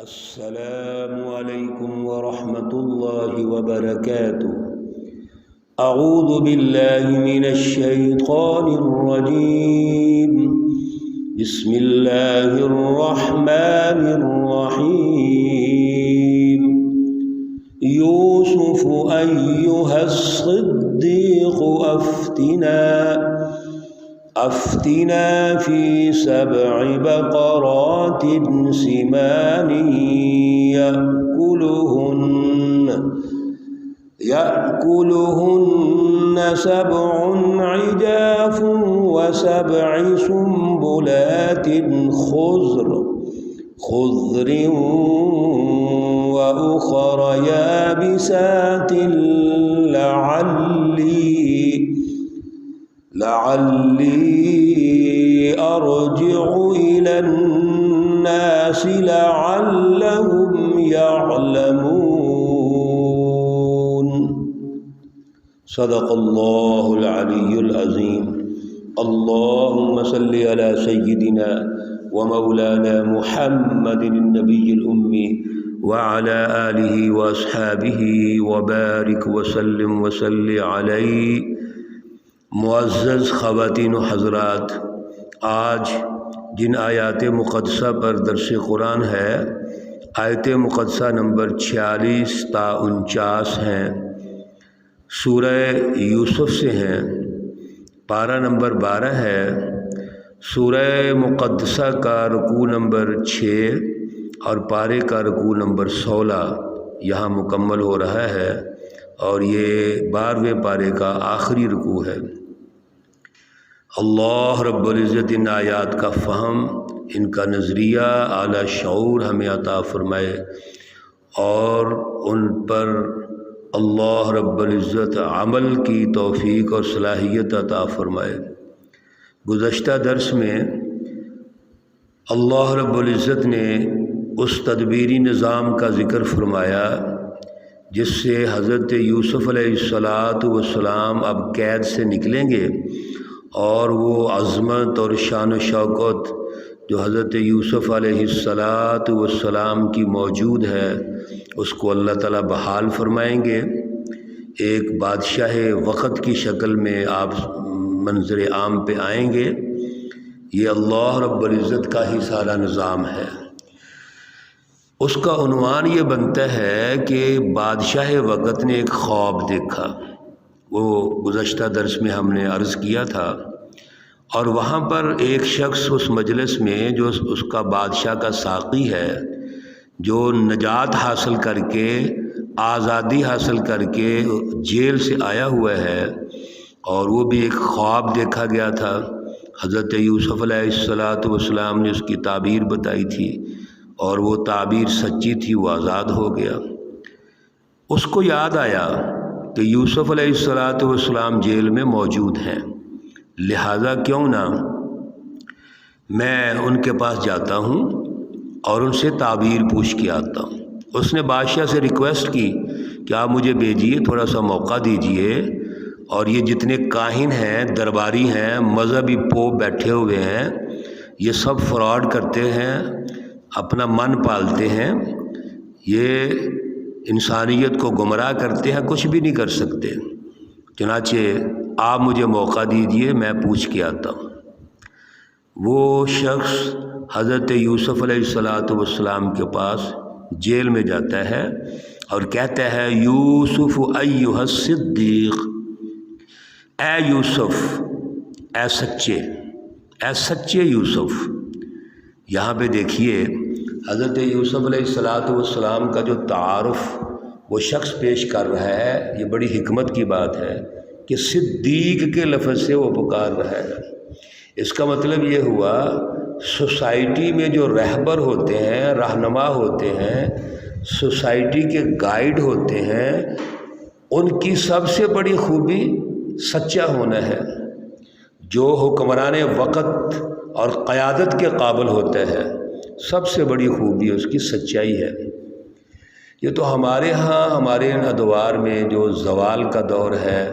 السلام علیکم ورحمۃ اللہ وبرکاتہ۔ اعوذ باللہ من الشیطان الرجیم، بسم اللہ الرحمن الرحیم۔ یوسف ایھا الصدیق افتنا فی 7 بقرات سمان يأكلهن 7 عجاف و7 سنبلات خضر وأخر يابسات لعلی ارجع إلى الناس لعلهم يعلمون۔ صدق اللہ العلی العظیم۔ اللہم صل علی سیدنا ومولانا محمد النبی الأمی وعلى آلہ واصحابہ وبارک وسلم وصلی علیہ۔ معزز خواتین و حضرات، آج جن آیات مقدسہ پر درس قرآن ہے، آیت مقدسہ نمبر 46 تا 49 ہیں، سورہ یوسف سے ہیں، پارہ نمبر 12 ہے، سورہ مقدسہ کا رکوع نمبر 6 اور پارے کا رکوع نمبر 16 یہاں مکمل ہو رہا ہے، اور یہ 12ویں پارے کا آخری رکوع ہے۔ اللہ رب العزت ان آیات کا فہم، ان کا نظریہ، اعلیٰ شعور ہمیں عطا فرمائے، اور ان پر اللہ رب العزت عمل کی توفیق اور صلاحیت عطا فرمائے۔ گزشتہ درس میں اللہ رب العزت نے اس تدبیری نظام کا ذکر فرمایا جس سے حضرت یوسف علیہ السلام اب قید سے نکلیں گے، اور وہ عظمت اور شان و شوکت جو حضرت یوسف علیہ السلام کی موجود ہے اس کو اللہ تعالیٰ بحال فرمائیں گے۔ ایک بادشاہ وقت کی شکل میں آپ منظر عام پہ آئیں گے۔ یہ اللہ رب العزت کا ہی سارا نظام ہے۔ اس کا عنوان یہ بنتا ہے کہ بادشاہ وقت نے ایک خواب دیکھا، وہ گزشتہ درس میں ہم نے عرض کیا تھا، اور وہاں پر ایک شخص اس مجلس میں جو اس کا بادشاہ کا ساقی ہے، جو نجات حاصل کر کے، آزادی حاصل کر کے جیل سے آیا ہوا ہے، اور وہ بھی ایک خواب دیکھا گیا تھا۔ حضرت یوسف علیہ السلام نے اس کی تعبیر بتائی تھی، اور وہ تعبیر سچی تھی، وہ آزاد ہو گیا۔ اس کو یاد آیا کہ یوسف علیہ السلام جیل میں موجود ہیں، لہٰذا کیوں نہ میں ان کے پاس جاتا ہوں اور ان سے تعبیر پوچھ کے آتا ہوں۔ اس نے بادشاہ سے ریکویسٹ کی کہ آپ مجھے بھیجیے، تھوڑا سا موقع دیجیے، اور یہ جتنے کاہن ہیں، درباری ہیں، مذہبی پوپ بیٹھے ہوئے ہیں، یہ سب فراڈ کرتے ہیں، اپنا من پالتے ہیں، یہ انسانیت کو گمراہ کرتے ہیں، کچھ بھی نہیں کر سکتے، چنانچہ آپ مجھے موقع دیجیے، میں پوچھ کے آتا ہوں۔ وہ شخص حضرت یوسف علیہ السلام کے پاس جیل میں جاتا ہے اور کہتا ہے، یوسف ایھا الصدیق، اے یوسف، اے سچے یوسف۔ یہاں پہ دیکھیے حضرت یوسف علیہ السلام کا جو تعارف وہ شخص پیش کر رہا ہے، یہ بڑی حکمت کی بات ہے کہ صدیق کے لفظ سے وہ پکار رہا ہے۔ اس کا مطلب یہ ہوا، سوسائٹی میں جو رہبر ہوتے ہیں، رہنما ہوتے ہیں، سوسائٹی کے گائیڈ ہوتے ہیں، ان کی سب سے بڑی خوبی سچا ہونا ہے۔ جو حکمران وقت اور قیادت کے قابل ہوتا ہے، سب سے بڑی خوبی اس کی سچائی ہے۔ یہ تو ہمارے ہاں، ہمارے ان ادوار میں جو زوال کا دور ہے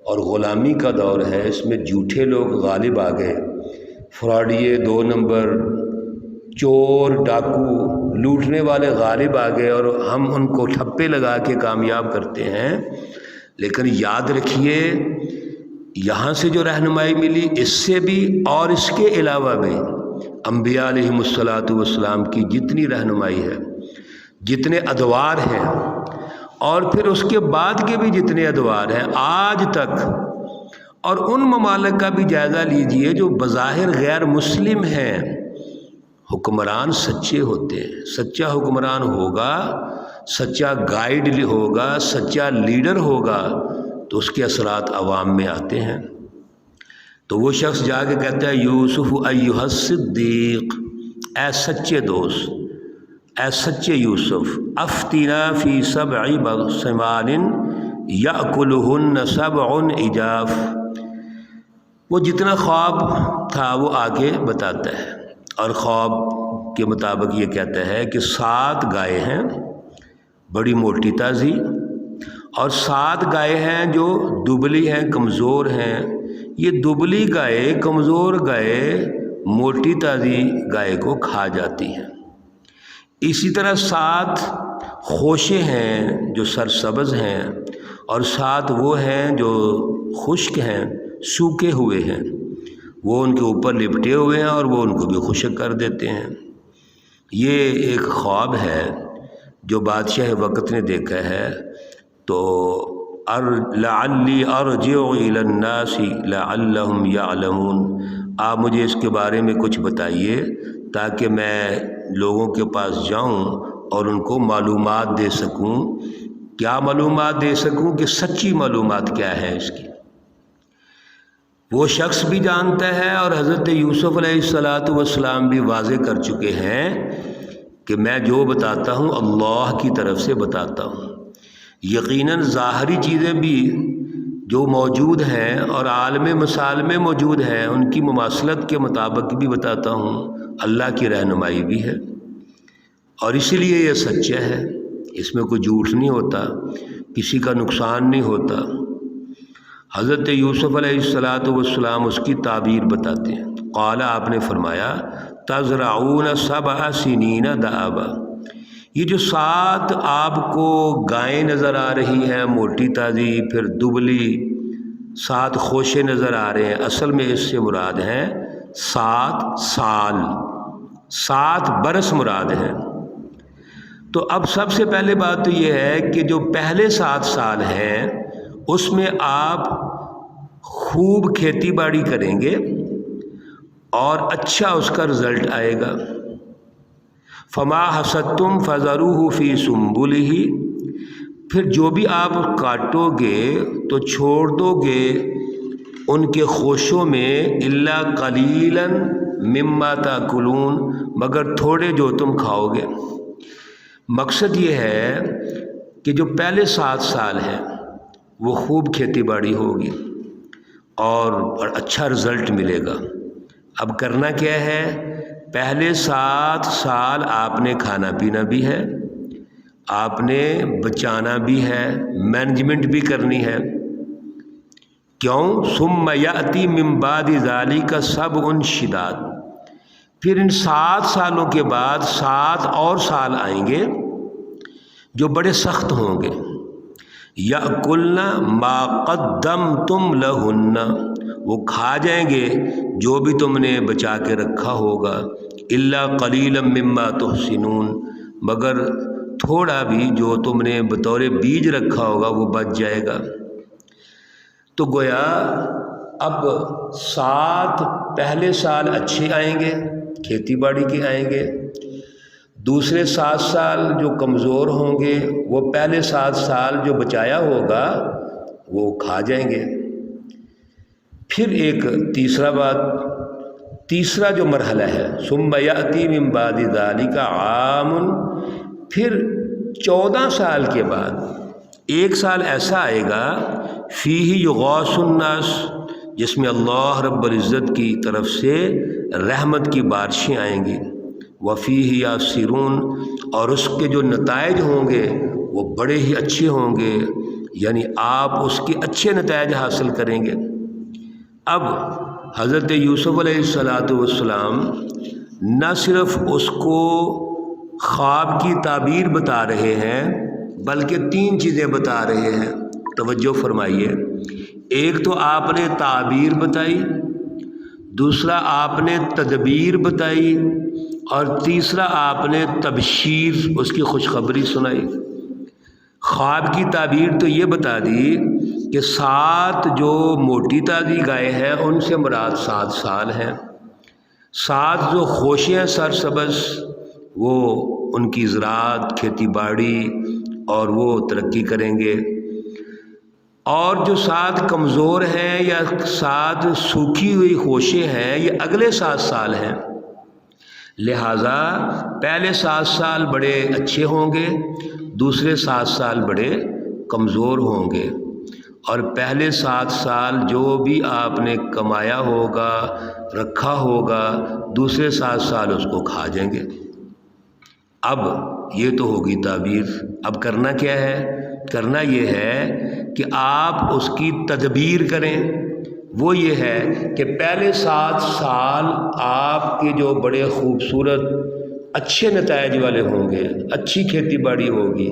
اور غلامی کا دور ہے، اس میں جھوٹے لوگ غالب آ گئے، فراڈیے، 2 نمبر، چور، ڈاکو لوٹنے والے غالب آ گئے اور ہم ان کو ٹھپے لگا کے کامیاب کرتے ہیں۔ لیکن یاد رکھیے یہاں سے جو رہنمائی ملی اس سے بھی اور اس کے علاوہ بھی انبیاء علیہم الصلاۃ والسلام کی جتنی رہنمائی ہے، جتنے ادوار ہیں، اور پھر اس کے بعد کے بھی جتنے ادوار ہیں آج تک، اور ان ممالک کا بھی جائزہ لیجئے جو بظاہر غیر مسلم ہیں، حکمران سچے ہوتے ہیں۔ سچا حکمران ہوگا، سچا گائیڈ ہوگا، سچا لیڈر ہوگا تو اس کے اثرات عوام میں آتے ہیں۔ تو وہ شخص جا کے کہتا ہے یوسف ایھا الصدیق، اے سچے دوست، اے سچے یوسف، افتنا فی سبع بقسمال یأکلہن سبع عجاف۔ وہ جتنا خواب تھا وہ آگے بتاتا ہے، اور خواب کے مطابق یہ کہتا ہے کہ 7 گائے ہیں بڑی موٹی تازی، اور 7 گائے ہیں جو دبلی ہیں، کمزور ہیں۔ یہ دبلی گائے، کمزور گائے موٹی تازی گائے کو کھا جاتی ہیں۔ اسی طرح 7 خوشے ہیں جو سرسبز ہیں، اور 7 وہ ہیں جو خشک ہیں، سوکھے ہوئے ہیں، وہ ان کے اوپر لپٹے ہوئے ہیں اور وہ ان کو بھی خشک کر دیتے ہیں۔ یہ ایک خواب ہے جو بادشاہ وقت نے دیکھا ہے۔ تو لعلی ارجع الی الناس لعلہم یعلمون، آپ مجھے اس کے بارے میں کچھ بتائیے تاکہ میں لوگوں کے پاس جاؤں اور ان کو معلومات دے سکوں۔ کیا معلومات دے سکوں کہ سچی معلومات کیا ہے اس کی۔ وہ شخص بھی جانتا ہے اور حضرت یوسف علیہ الصلاۃ والسلام بھی واضح کر چکے ہیں کہ میں جو بتاتا ہوں اللہ کی طرف سے بتاتا ہوں۔ یقیناً ظاہری چیزیں بھی جو موجود ہیں اور عالم مسال میں موجود ہیں ان کی مماثلت کے مطابق بھی بتاتا ہوں، اللہ کی رہنمائی بھی ہے، اور اسی لیے یہ سچا ہے، اس میں کوئی جھوٹ نہیں ہوتا، کسی کا نقصان نہیں ہوتا۔ حضرت یوسف علیہ الصلاۃ والسلام اس کی تعبیر بتاتے ہیں۔ قال، آپ نے فرمایا، تزرعون 7 سنین دأبا، یہ جو 7 آپ کو گائیں نظر آ رہی ہیں موٹی تازی، پھر دبلی 7 خوشے نظر آ رہے ہیں، اصل میں اس سے مراد ہیں 7 سال، 7 برس مراد ہیں۔ تو اب سب سے پہلے بات تو یہ ہے کہ جو پہلے 7 سال ہیں اس میں آپ خوب کھیتی باڑی کریں گے اور اچھا اس کا رزلٹ آئے گا۔ فما حصدتم فذروہ فی سنبلہ، پھر جو بھی آپ کاٹو گے تو چھوڑ دو گے ان کے خوشوں میں، الا قلیلا مما تاکلون، مگر تھوڑے جو تم کھاؤ گے۔ مقصد یہ ہے کہ جو پہلے 7 سال ہیں وہ خوب کھیتی باڑی ہوگی اور اچھا رزلٹ ملے گا۔ اب کرنا کیا ہے، پہلے 7 سال آپ نے کھانا پینا بھی ہے، آپ نے بچانا بھی ہے، مینجمنٹ بھی کرنی ہے۔ کیوں؟ ثم یأتی من بعد ذلک 7 شداد، پھر ان 7 سالوں کے بعد 7 اور سال آئیں گے جو بڑے سخت ہوں گے۔ یأکلن ما قدمتم لہن، وہ کھا جائیں گے جو بھی تم نے بچا کے رکھا ہوگا، الا قلیلا مما تحسنون، مگر تھوڑا بھی جو تم نے بطور بیج رکھا ہوگا وہ بچ جائے گا۔ تو گویا اب 7 پہلے سال اچھے آئیں گے، کھیتی باڑی کے آئیں گے، دوسرے 7 سال جو کمزور ہوں گے وہ پہلے 7 سال جو بچایا ہوگا وہ کھا جائیں گے۔ پھر ایک تیسرا جو مرحلہ ہے، ثم یأتی من بعد ذلک عام، پھر 14 سال کے بعد 1 سال ایسا آئے گا، فیہ یغاث الناس، جس میں اللہ رب العزت کی طرف سے رحمت کی بارشیں آئیں گی، وفیہ یاسرون، اور اس کے جو نتائج ہوں گے وہ بڑے ہی اچھے ہوں گے، یعنی آپ اس کے اچھے نتائج حاصل کریں گے۔ اب حضرت یوسف علیہ الصلاۃ والسلام نہ صرف اس کو خواب کی تعبیر بتا رہے ہیں، بلکہ 3 چیزیں بتا رہے ہیں، توجہ فرمائیے۔ ایک تو آپ نے تعبیر بتائی، دوسرا آپ نے تدبیر بتائی، اور تیسرا آپ نے تبشیر، اس کی خوشخبری سنائی۔ خواب کی تعبیر تو یہ بتا دی کہ 7 جو موٹی تازی گائے ہیں ان سے مراد 7 سال ہیں، 7 جو خوشیاں سرسبز وہ ان کی زراعت، کھیتی باڑی اور وہ ترقی کریں گے، اور جو 7 کمزور ہیں یا 7 سوکھی ہوئی خوشیں ہیں یہ اگلے 7 سال ہیں۔ لہٰذا پہلے 7 سال بڑے اچھے ہوں گے، دوسرے 7 سال بڑے کمزور ہوں گے، اور پہلے 7 سال جو بھی آپ نے کمایا ہوگا، رکھا ہوگا، دوسرے 7 سال اس کو کھا جائیں گے۔ اب یہ تو ہوگی تعبیر۔ اب کرنا کیا ہے؟ کرنا یہ ہے کہ آپ اس کی تدبیر کریں۔ وہ یہ ہے کہ پہلے 7 سال آپ کے جو بڑے خوبصورت اچھے نتائج والے ہوں گے، اچھی کھیتی باڑی ہوگی،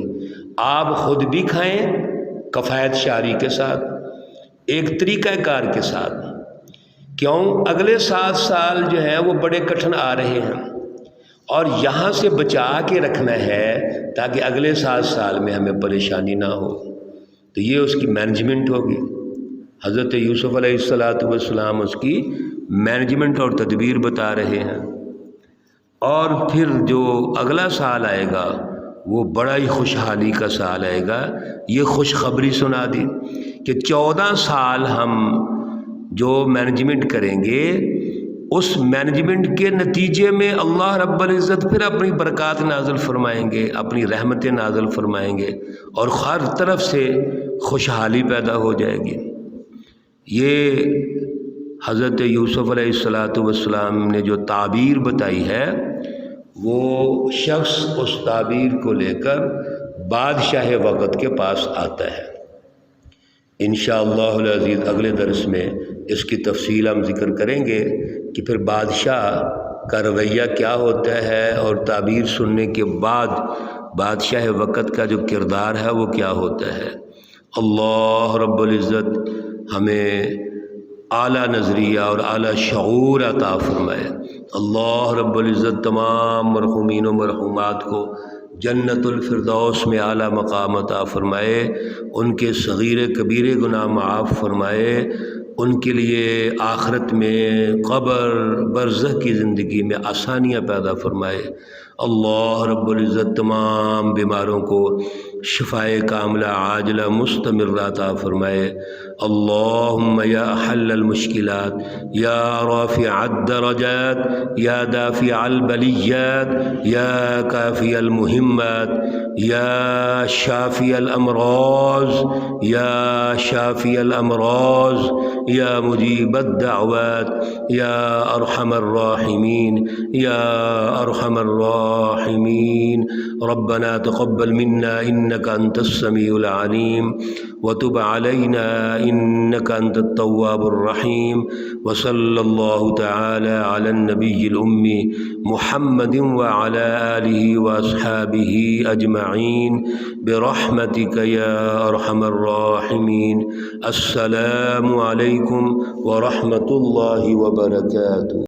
آپ خود بھی کھائیں کفایت شعری کے ساتھ، ایک طریقہ کار کے ساتھ۔ کیوں؟ اگلے 7 سال جو ہیں وہ بڑے کٹھن آ رہے ہیں، اور یہاں سے بچا کے رکھنا ہے تاکہ اگلے 7 سال میں ہمیں پریشانی نہ ہو۔ تو یہ اس کی مینجمنٹ ہوگی۔ حضرت یوسف علیہ السلام اس کی مینجمنٹ اور تدبیر بتا رہے ہیں۔ اور پھر جو اگلا سال آئے گا وہ بڑا ہی خوشحالی کا سال آئے گا۔ یہ خوشخبری سنا دی کہ 14 سال ہم جو مینجمنٹ کریں گے، اس مینجمنٹ کے نتیجے میں اللہ رب العزت پھر اپنی برکات نازل فرمائیں گے، اپنی رحمتیں نازل فرمائیں گے، اور ہر طرف سے خوشحالی پیدا ہو جائے گی۔ یہ حضرت یوسف علیہ السلام نے جو تعبیر بتائی ہے، وہ شخص اس تعبیر کو لے کر بادشاہ وقت کے پاس آتا ہے۔ انشاءاللہ العزیز اگلے درس میں اس کی تفصیل ہم ذکر کریں گے کہ پھر بادشاہ کا رویہ کیا ہوتا ہے، اور تعبیر سننے کے بعد بادشاہ وقت کا جو کردار ہے وہ کیا ہوتا ہے۔ اللہ رب العزت ہمیں اعلیٰ نظریہ اور اعلیٰ شعور عطا فرمائے۔ اللہ رب العزت تمام مرحومین و مرحومات کو جنت الفردوس میں اعلیٰ مقام عطا فرمائے، ان کے صغیر کبیر گناہ معاف فرمائے، ان کے لیے آخرت میں قبر برزخ کی زندگی میں آسانیاں پیدا فرمائے۔ اللہ رب العزت تمام بیماروں کو شفائے کاملہ عاجلہ مستمرہ عطا فرمائے۔ اللہم یا حل المشکلات، یا رافع الدرجات، یا دافع البلیات، یا کافی المہمات، یا شافی الامراض، یا شافی الامراض، یا مجیب الدعوات، یا ارحم الراحمین، یا ارحم الراحمین۔ ربنا تقبل منا انك انت السميع العليم وتب علينا انك انت التواب الرحيم، وصلى الله تعالى على النبي الأمي محمد وعلى آله وأصحابه أجمعين برحمتك يا أرحم الراحمين۔ السلام عليكم ورحمة الله وبركاته۔